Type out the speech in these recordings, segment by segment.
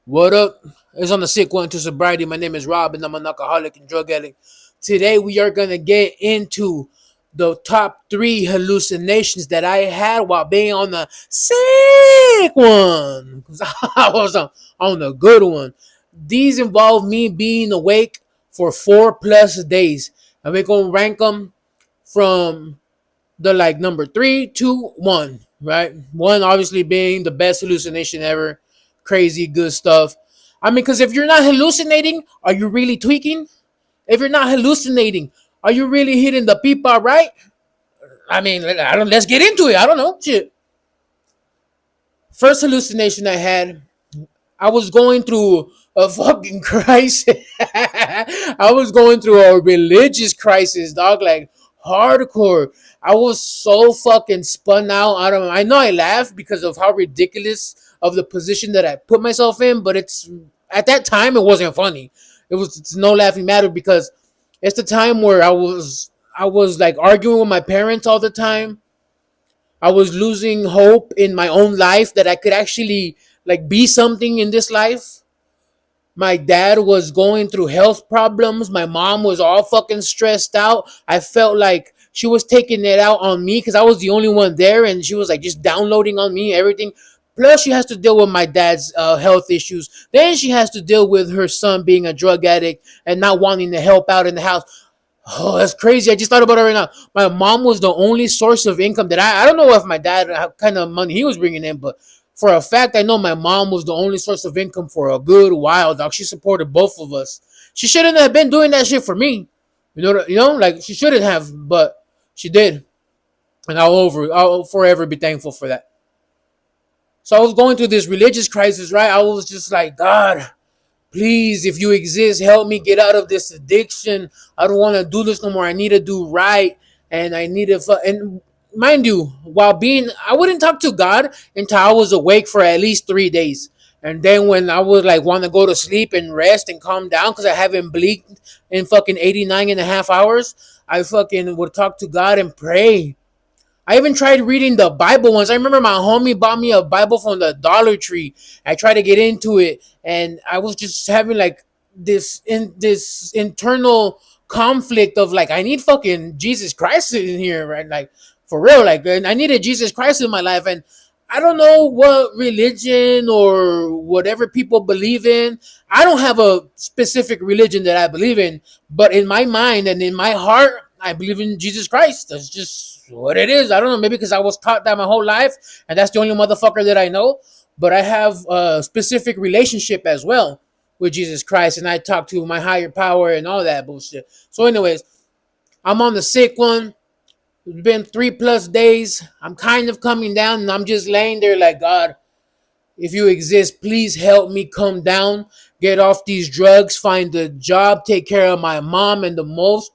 What up? It's on the Sick One to Sobriety. My name is Rob, and I'm an alcoholic and drug addict. Today, we are going to get into the top three hallucinations that I had while being on the sick one. 'Cause I was on the good one. These involve me being awake for 4+ days. And we're going to rank them from the like number three, two, one, right? One obviously being the best hallucination ever, crazy good stuff. I mean, because if you're not hallucinating, are you really tweaking? If you're not hallucinating, are you really hitting the pipa right? I mean, I don't. Let's get into it. I don't know. Shit. First hallucination I had, I was going through a fucking crisis. I was going through a religious crisis, dog, like hardcore. I was so fucking spun out. I know I laugh because of how ridiculous of the position that I put myself in, but it's at that time it wasn't funny. It's no laughing matter because it's the time where I was like arguing with my parents all the time. I was losing hope in my own life that I could actually like be something in this life. My dad was going through health problems. My mom was all fucking stressed out. I felt like she was taking it out on me because I was the only one there, and she was like just downloading on me everything. Plus, she has to deal with my dad's health issues. Then she has to deal with her son being a drug addict and not wanting to help out in the house. Oh, that's crazy. I just thought about it right now. My mom was the only source of income that I don't know if my dad, how kind of money he was bringing in, but for a fact, I know my mom was the only source of income for a good while, dog. She supported both of us. She shouldn't have been doing that shit for me. Like she shouldn't have, but she did. And I'll forever be thankful for that. So I was going through this religious crisis, right? I was just like, God, please, if you exist, help me get out of this addiction. I don't want to do this no more. I need to do right, and I need to. And mind you, while being, I wouldn't talk to God until I was awake for at least 3 days, and then when I would like want to go to sleep and rest and calm down because I haven't blinked in fucking 89 and a half hours, I fucking would talk to God and pray. I even tried reading the Bible once. I remember my homie bought me a Bible from the Dollar Tree. I tried to get into it, and I was just having like this internal conflict of like I need fucking Jesus Christ in here, right? Like for real, like and I needed Jesus Christ in my life, and I don't know what religion or whatever people believe in. I don't have a specific religion that I believe in, but in my mind and in my heart, I believe in Jesus Christ. That's just what it is. I don't know, maybe because I was taught that my whole life, and that's the only motherfucker that I know. But I have a specific relationship as well with Jesus Christ, and I talk to my higher power and all that bullshit. So, anyways, I'm on the sick one. It's been 3+ days. I'm kind of coming down, and I'm just laying there like, God, if you exist, please help me come down, get off these drugs, find a job, take care of my mom, and the most.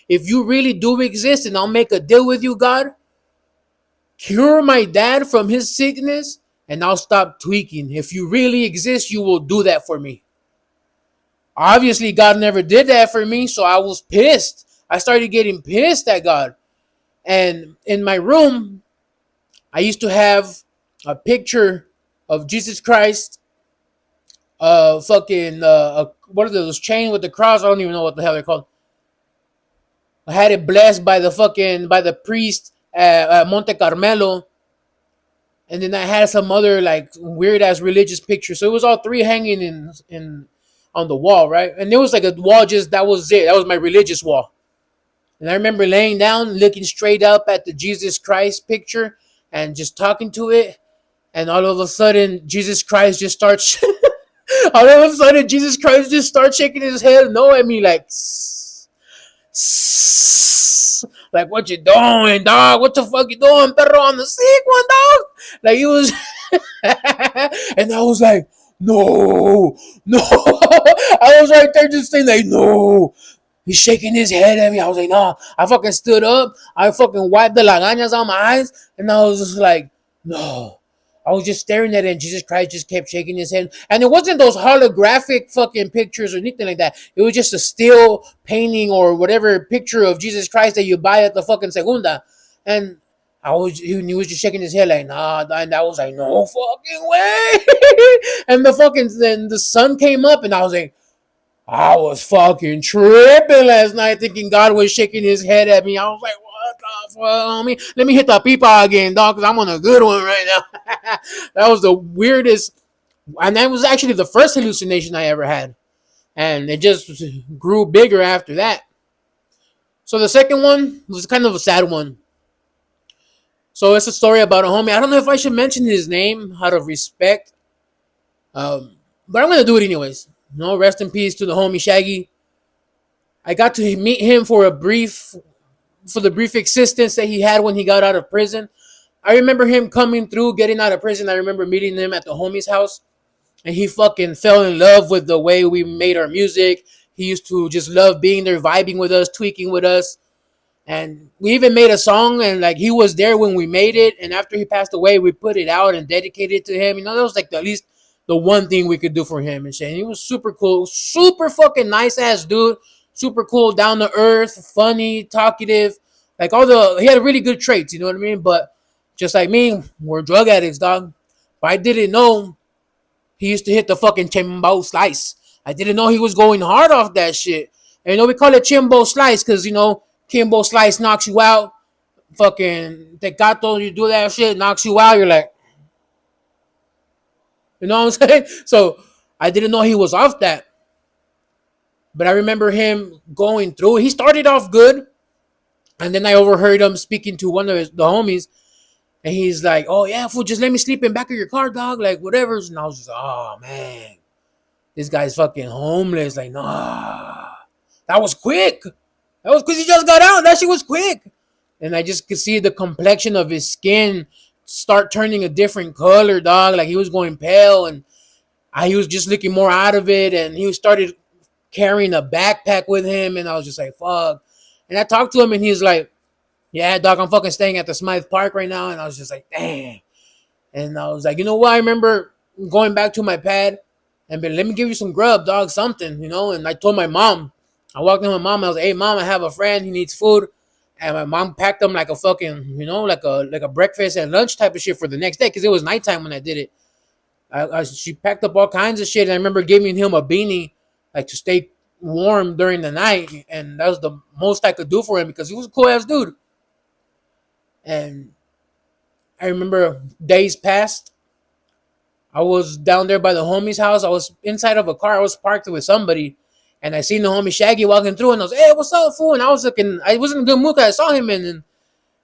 If you really do exist, and I'll make a deal with you, God, cure my dad from his sickness, and I'll stop tweaking. If you really exist, you will do that for me. Obviously, God never did that for me, so I was pissed. I started getting pissed at God. And in my room, I used to have a picture of Jesus Christ, what are those chain with the cross? I don't even know what the hell they're called. I had it blessed by the priest at Monte Carmelo, and then I had some other like weird ass religious pictures. So it was all three hanging in on the wall, right? And there was like a wall just that was it. That was my religious wall. And I remember laying down, looking straight up at the Jesus Christ picture, and just talking to it. And all of a sudden, Jesus Christ just starts. All of a sudden, Jesus Christ just starts shaking his head no at me like, like what you doing, dog? What the fuck you doing, perro, on the sick one, dog? Like he was, and I was like, no, no. I was right there just saying like, no. He's shaking his head at me. I was like, no. I fucking stood up. I fucking wiped the lagañas on my eyes, and I was just like, no. I was just staring at it, and Jesus Christ just kept shaking his head. And it wasn't those holographic fucking pictures or anything like that. It was just a still painting or whatever picture of Jesus Christ that you buy at the fucking Segunda. And He was just shaking his head like, nah, and I was like, no fucking way. And then the sun came up, and I was fucking tripping last night, thinking God was shaking his head at me. I was like, what the fuck, homie? Let me hit the pipa again, dog, because I'm on a good one right now. That was the weirdest, and that was actually the first hallucination I ever had, and it just grew bigger after that. So the second one was kind of a sad one. So it's a story about a homie. I don't know if I should mention his name out of respect, but I'm gonna do it anyways. No, rest in peace to the homie Shaggy. I got to meet him for the brief existence that he had when he got out of prison. I remember him coming through, getting out of prison. I remember meeting him at the homie's house, and he fucking fell in love with the way we made our music. He used to just love being there, vibing with us, tweaking with us. And we even made a song, and like he was there when we made it. And after he passed away, we put it out and dedicated it to him. You know, that was like at least the one thing we could do for him and shit. And he was super cool, super fucking nice ass dude, super cool, down to earth, funny, talkative, like he had really good traits. You know what I mean? But just like me, we're drug addicts, dog. But I didn't know he used to hit the fucking chimbo slice. I didn't know he was going hard off that shit. And we call it chimbo slice because Kimbo slice knocks you out. Fucking Tecato, you do that shit, knocks you out. You're like, you know what I'm saying? So I didn't know he was off that. But I remember him going through. He started off good. And then I overheard him speaking to one of the homies. And he's like, oh, yeah, fool, just let me sleep in back of your car, dog. Like, whatever. And I was just, oh, man. This guy's fucking homeless. Like, nah. That was quick. That was because he just got out. That shit was quick. And I just could see the complexion of his skin start turning a different color, dog. Like he was going pale, and he was just looking more out of it. And he started carrying a backpack with him, and I was just like, fuck. And I talked to him, and he's like, yeah, dog, I'm fucking staying at the Smythe Park right now. And I was just like, damn. And I was like, you know what? I remember going back to my pad and been, let me give you some grub, dog, something, And I told my mom. I walked in with my mom. I was like, hey, mom, I have a friend. He needs food. And my mom packed him like a fucking, like a breakfast and lunch type of shit for the next day because it was nighttime when I did it. She packed up all kinds of shit. And I remember giving him a beanie, like to stay warm during the night. And that was the most I could do for him because he was a cool ass dude. And I remember days passed. I was down there by the homie's house. I was inside of a car. I was parked with somebody. And I seen the homie Shaggy walking through. And I was, hey, what's up, fool? And I was looking, I wasn't in a good mood because I saw him. And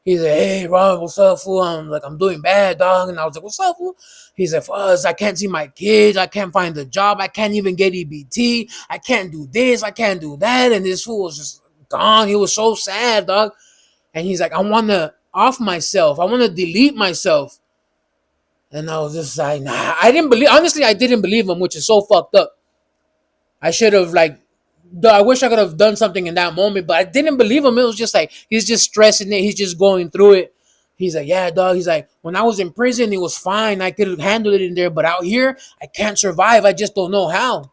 he's like, hey, Rob, what's up, fool? I'm doing bad, dog. And I was like, what's up, fool? He's like, Fuzz, I can't see my kids. I can't find a job. I can't even get EBT. I can't do this. I can't do that. And this fool was just gone. He was so sad, dog. And he's like, I want to off myself. I want to delete myself. And I was just like, nah. Honestly, I didn't believe him, which is so fucked up. I should have, I wish I could have done something in that moment, but I didn't believe him. It was just like, he's just stressing it. He's just going through it. He's like, yeah, dog. He's like, when I was in prison, it was fine. I could handle it in there, but out here, I can't survive. I just don't know how.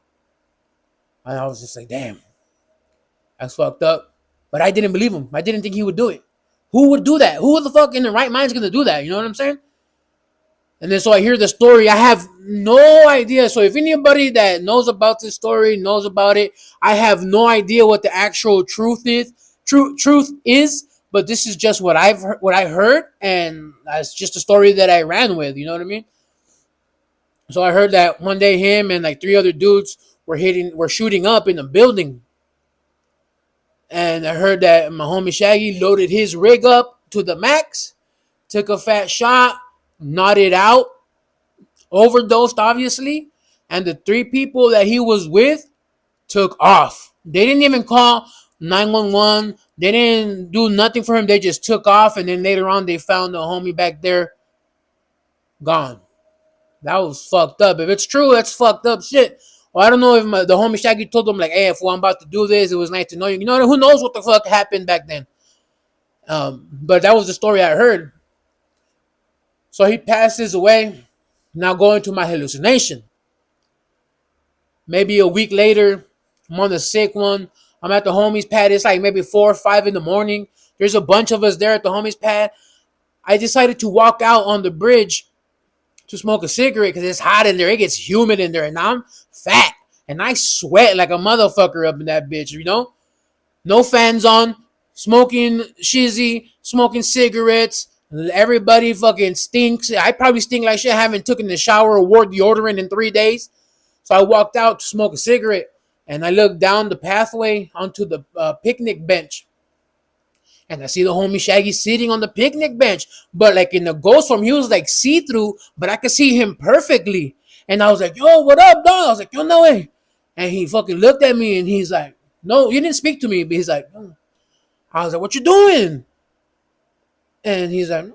And I was just like, damn, that's fucked up. But I didn't believe him. I didn't think he would do it. Who would do that? Who the fuck in the right mind is going to do that? You know what I'm saying? And then so I hear the story. I have no idea. So if anybody that knows about this story knows about it, I have no idea what the actual truth is. Truth is, but this is just what what I heard, and that's just a story that I ran with. You know what I mean? So I heard that one day him and like three other dudes were shooting up in a building, and I heard that my homie Shaggy loaded his rig up to the max, took a fat shot, nodded out, overdosed, obviously, and the three people that he was with took off. They didn't even call 911. They didn't do nothing for him. They just took off, and then later on, they found the homie back there gone. That was fucked up. If it's true, that's fucked up shit. Well, I don't know if the homie Shaggy told him, like, hey, if I'm about to do this, it was nice to know you. You know, who knows what the fuck happened back then. But that was the story I heard. So he passes away. Now going to my hallucination. Maybe a week later, I'm on the sick one. I'm at the homies pad. It's like maybe 4 or 5 in the morning. There's a bunch of us there at the homies pad. I decided to walk out on the bridge to smoke a cigarette because it's hot in there. It gets humid in there, and I'm fat and I sweat like a motherfucker up in that bitch. You know, no fans on, smoking shizzy, smoking cigarettes. Everybody fucking stinks. I probably stink like shit. I haven't taken the shower or wore deodorant in 3 days. So I walked out to smoke a cigarette, and I looked down the pathway onto the picnic bench, and I see the homie Shaggy sitting on the picnic bench. But like in the ghost form, he was like see through, but I could see him perfectly. And I was like, "Yo, what up, dog?" I was like, "Yo, no way." And he fucking looked at me, and he's like, "No, you didn't speak to me." But he's like, "Oh." I was like, "What you doing?" And he's like,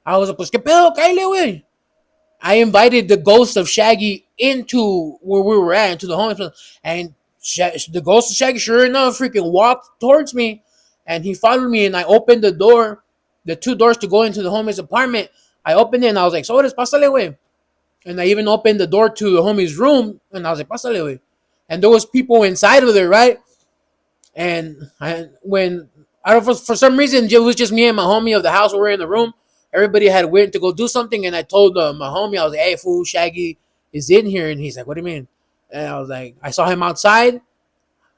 "I was like, pues que pedo, Kyle, güey." I invited the ghost of Shaggy into where we were at, into the home, and the ghost of Shaggy, sure enough, freaking walked towards me, and he followed me, and I opened the door, the two doors to go into the homie's apartment. I opened it, and I was like, "So what is pásale, güey?" And I even opened the door to the homie's room, and I was like, "Pásale, güey." And there was people inside of there, right? And when I don't for some reason it was just me and my homie of the house. We were in the room. Everybody had went to go do something, and I told my homie, I was like, "Hey, fool, Shaggy is in here," and he's like, "What do you mean?" And I was like, "I saw him outside.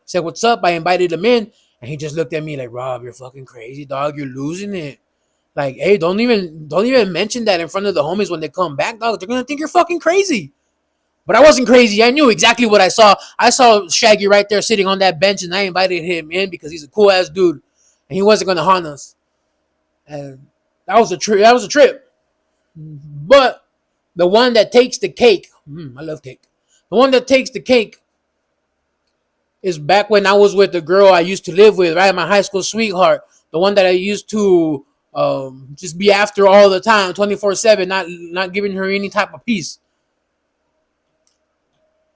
Said what's up." I invited him in, and he just looked at me like, "Rob, you're fucking crazy, dog. You're losing it. Like, hey, don't even mention that in front of the homies when they come back, dog. They're gonna think you're fucking crazy." But I wasn't crazy. I knew exactly what I saw. I saw Shaggy right there sitting on that bench, and I invited him in because he's a cool ass dude, and he wasn't gonna haunt us. And that was a trip. That was a trip. But the one that takes the cake, I love cake. The one that takes the cake is back when I was with the girl I used to live with, right? My high school sweetheart, the one that I used to just be after all the time, 24/7, not giving her any type of peace.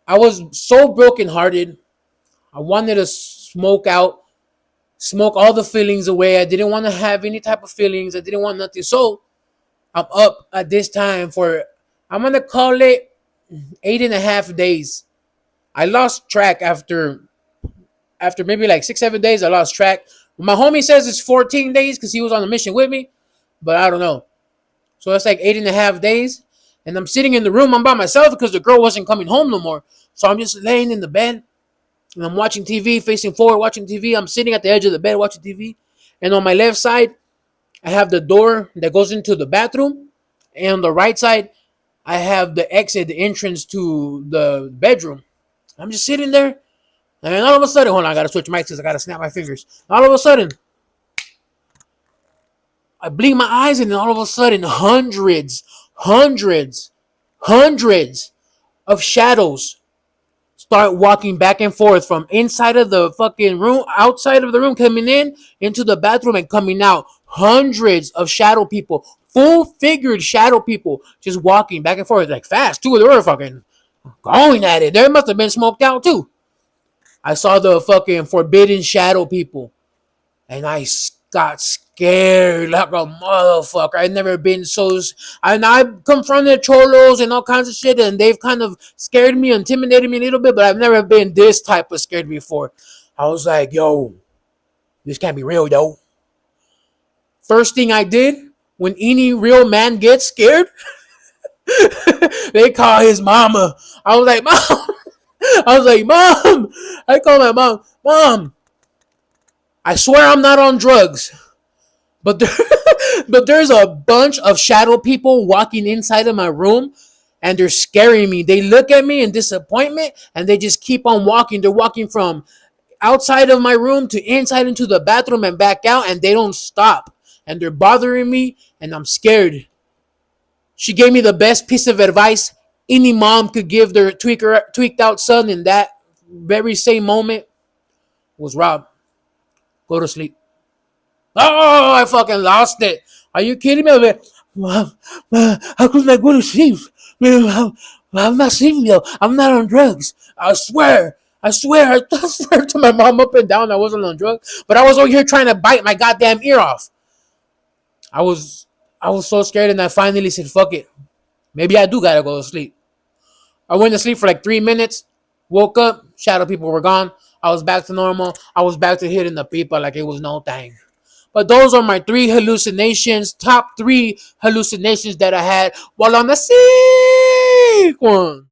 I was so brokenhearted. I wanted to smoke all the feelings away. I didn't want to have any type of feelings. I didn't want nothing. So I'm up at this time for, I'm gonna call it 8.5 days. I lost track after maybe like 6 7 days. I lost track. My homie says it's 14 days because he was on the mission with me, but I don't know. So it's like 8.5 days, and I'm sitting in the room. I'm by myself because the girl wasn't coming home no more. So I'm just laying in the bed, and I'm watching TV, facing forward, watching TV. I'm sitting at the edge of the bed watching TV, and on my left side, I have the door that goes into the bathroom, and on the right side, I have the exit, the entrance to the bedroom. I'm just sitting there, and all of a sudden, hold on, I gotta switch mics because I gotta snap my fingers. All of a sudden, I blink my eyes, and then all of a sudden, hundreds, hundreds of shadows start walking back and forth from inside of the fucking room, outside of the room, coming in into the bathroom and coming out. Hundreds of shadow people, full figured shadow people, just walking back and forth like fast too. They were fucking going at it. They must have been smoked out too. I saw the fucking forbidden shadow people, and I got scared like a motherfucker. I've never been so. And I've confronted cholos and all kinds of shit, and they've kind of scared me, intimidated me a little bit, but I've never been this type of scared before. I was like, yo, this can't be real, yo. First thing I did when any real man gets scared, they call his mama. I was like, Mom. I was like, Mom. I call my mom, Mom. I swear I'm not on drugs. But there, but there's a bunch of shadow people walking inside of my room, and they're scaring me. They look at me in disappointment, and they just keep on walking. They're walking from outside of my room to inside into the bathroom and back out, and they don't stop. And they're bothering me, and I'm scared. She gave me the best piece of advice any mom could give their tweaked out son in that very same moment was, Rob, go to sleep. Oh, I fucking lost it. Are you kidding me? Mom, how could I go to sleep? I'm not sleeping though. I'm not on drugs. I swear. I swear. I swear to my mom up and down I wasn't on drugs. But I was over here trying to bite my goddamn ear off. I was I was so scared, and I finally said, fuck it. Maybe I do gotta go to sleep. I went to sleep for like 3 minutes, woke up, shadow people were gone. I was back to normal. I was back to hitting the people like it was no thing. But those are my three hallucinations, top three hallucinations that I had while on the sick one.